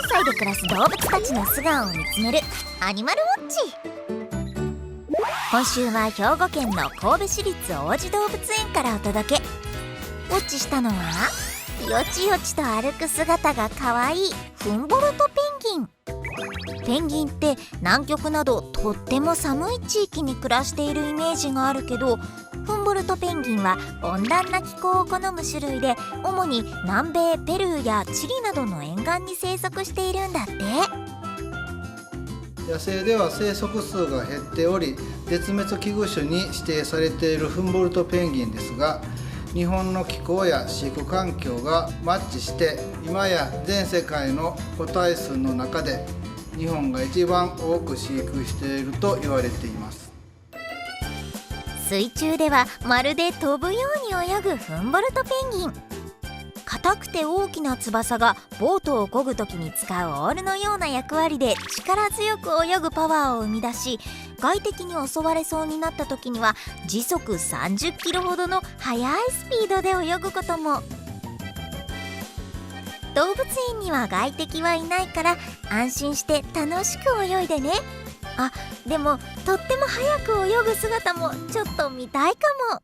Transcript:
西で暮らす動物たちの素顔を見つめるアニマルウォッチ。今週は兵庫県の神戸市立王子動物園からお届け。ウォッチしたのはよちよちと歩く姿がかわいいフンボルトペンギン。ペンギンって南極などとっても寒い地域に暮らしているイメージがあるけど、フンボルトペンギンは温暖な気候を好む種類で、主に南米ペルーやチリなどの沿岸に生息しているんだって。野生では生息数が減っており、絶滅危惧種に指定されているフンボルトペンギンですが、日本の気候や飼育環境がマッチして、今や全世界の個体数の中で日本が一番多く飼育していると言われています。水中ではまるで飛ぶように泳ぐフンボルトペンギン。硬くて大きな翼がボートを漕ぐ時に使うオールのような役割で力強く泳ぐパワーを生み出し、外敵に襲われそうになった時には時速30キロほどの速いスピードで泳ぐことも。動物園には外敵はいないから安心して楽しく泳いでね。あ、でもとっても速く泳ぐ姿もちょっと見たいかも。